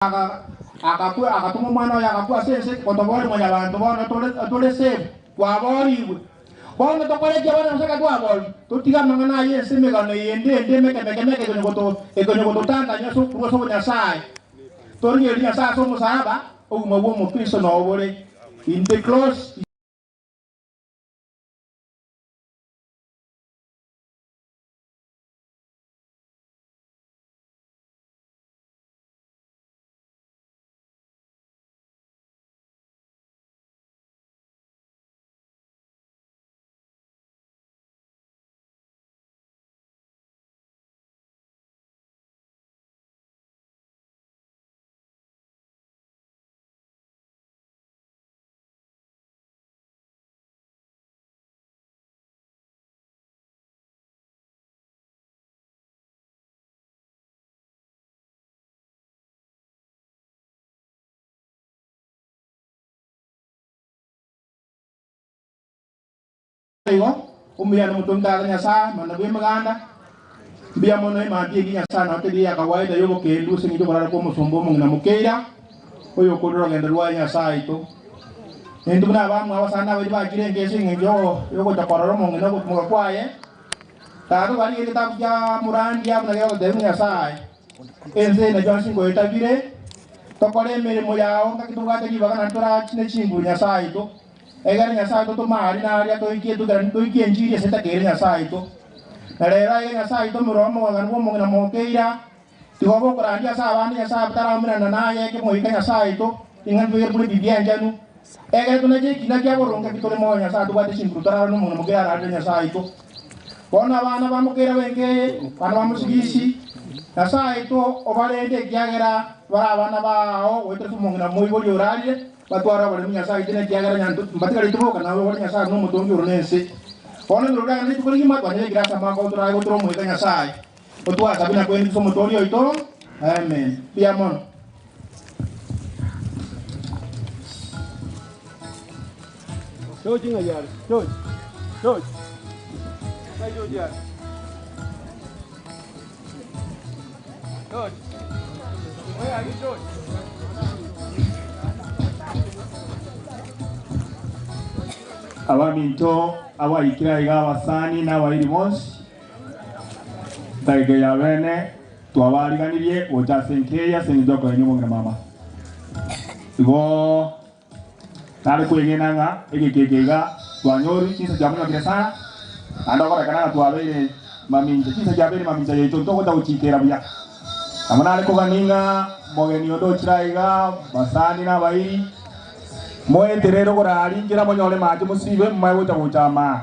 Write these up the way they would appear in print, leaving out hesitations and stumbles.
akatuma mwana yakakuwa sense kotobori mwenye abantu bona tole save kwa bori bona tokole ke bona saka twa bori totiga mangana ye semegano yende meke goto tanga nyaso kuroso nya sai tori ye nya sa so musaba o mawo mo Kristo no bore in the close umia no mutunda nya sa manabe maganda bia mono ma tie nya sa na te dia kawaida yo ke ndu singi to bara ko musombo mo na mukeira oyo ko ro ngenda ruwa nya sa ito ndu na ba mwa sana we ba kire ngese ngejo yo ko ta kororo mo ngena ko mo kwaye ta ro bari ke ta ya murandi ya na yo de nya sa ense na jo singo eta vire to kore mere mo yao ka kitunga te giba kana tora chine chingu nya sa ito egari nya sa ito to mari na aria to ikie to garan to ikie njiri seta kere nya sa ito na rera nya sa ito muromo ngana mo ngana mo keira tigobo korandia sa bandi nya sa tara mira na naye ke mo ikanya sa ito ingan tuir puli bibia njanu egari to na je kina kya boronga kitole mo nya sa to bade chingu tara no mo mo kera nya sa ito kona bana ba mo kera wenge bana ba musigisi na sa ito obale de kyagera bara bana ba o wetre mo ngana mo iboli orale batwara bali munyasa itene kiagara nyantu mbatika lituboka nawe wali nyasa no mutongi uronense ona ndoga ndi tukuri matwa ne grasa ma ko tura ko tro mo ikanya sai otwa sabina ko ndi so motori oito amen piamon George ngayar George sai George yar George where are you George abaminto abaikira iga abasani n'abairi bonsi ndagika ya bene twabariganirie gochasenkeya sengijoko enyo mongera mama igo nare kwengenanga egekekeiga twanyori chisa jamunya kiresana andokora kana twabeire maminja chisa jabere maminja yecho ntoko tauchikera buya amanare koganinga mogeni odo chiraiga basani n'abairi moe terero gorari ngira monyole maje musibe mmaye guchama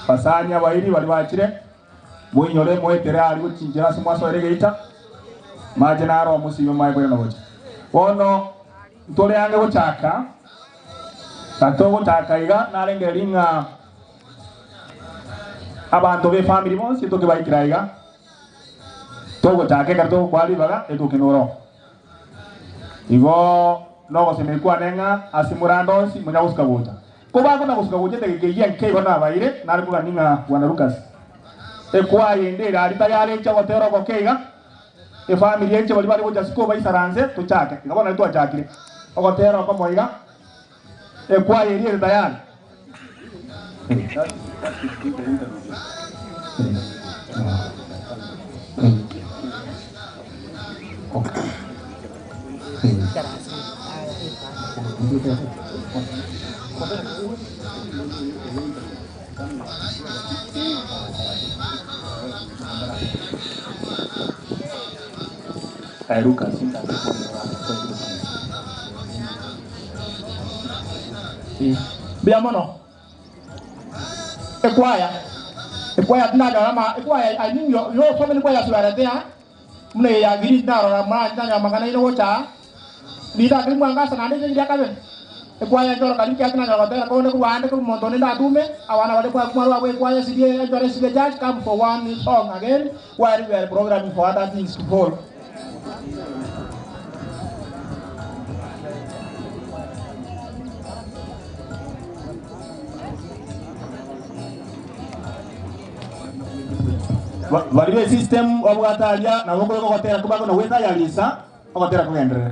basanya bairi bali bachire muinyore moe terari guchinjira simwaso eregeita maje naro musibe mmaye kwena bocha wono ntole yange guchaka tato gutaka iga narengeringa abantu be family bonse to ke baikira iga to gutake kato kwali baga etukinoro igo no se me kuanenga asimurando si munya busca buta ko ba kona busca buta de ke yen ke bana baire na ku ninga wana Lucas e kwa yende ari tayari cha hotero ko keiga e family yenche bali bali buta siko bai saranze to chake ngabona tu achakire ko hotero ko moiga e kwa yende tayari Lucas biamono ekwaya tunaga ama ekwaya ani yo so many kwaya suaratea mune ya giri na ro ma ntanya magana ino wocha lida kri mwanga sana nde ndia kabe ekwaya ndoro kali kya tunaga ko ko ne kuande ko montone nda tume awana wale kwa kumaro wa ekwaya sidie ndore sidie judge come for one song again while we are programming for other things to follow. Varibe system wabwatalia na woko kotera kubako na wenda yalisa ogotera kugendera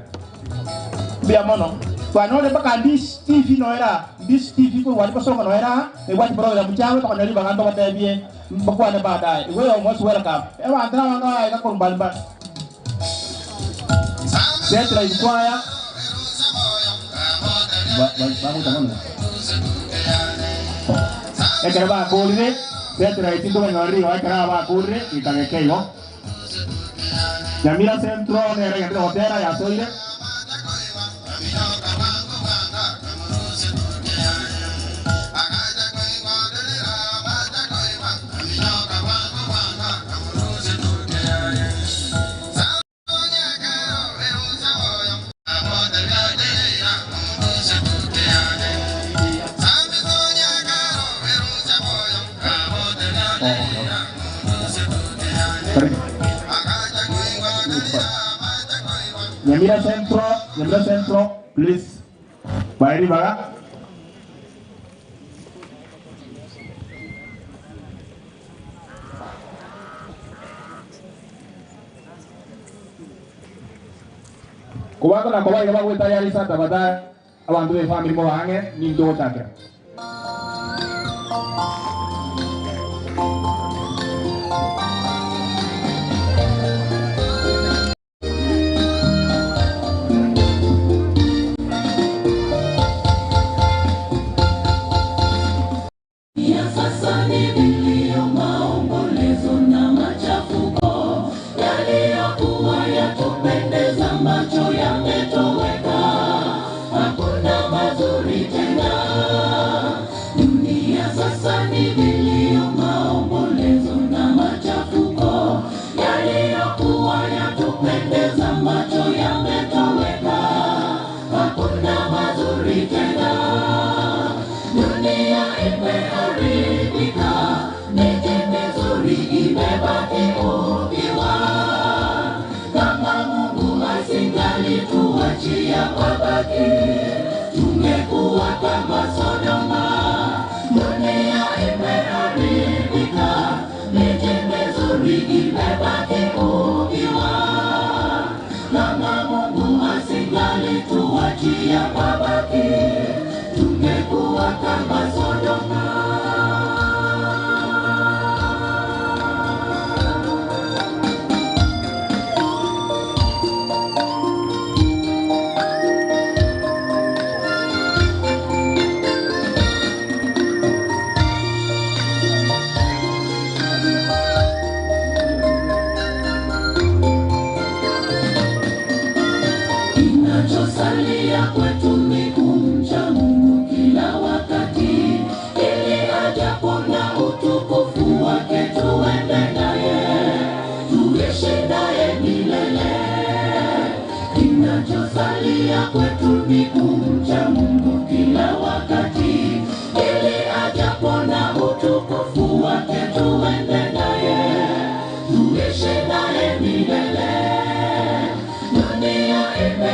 bia mono Panole baka this TV no era this TV ko wali pasonga no era e wati program chawe baka nali baka ndo batebie mbakwa na baadaye we almost welcome e wa andra wanga ika ko mbalba Petra Inquire Vamos tamando e che va a correre Petra e tinto vengo arriba e che va a correre y tagekeyo Yamira centro ne re entre hotera ya soire Nyamira centro, please. Bairi baga. Kuwako na kuwai kama tayari sasa baadaye abantu be family mo hange ni ndo taka. Tungekuwa kama Sodoma, dunia imeharibika, miji mizuri imebaki ukiwa. Kama Mungu asingalituachia mabaki, tungekuwa kama Sodoma. Salia kwetu ni kumcha Mungu kila wakati, ili ajapona utukufu wake tuende naye, tuishi naye milele. Kinachosalia kwetu ni kumcha Mungu kila wakati, ili ajapona utukufu wake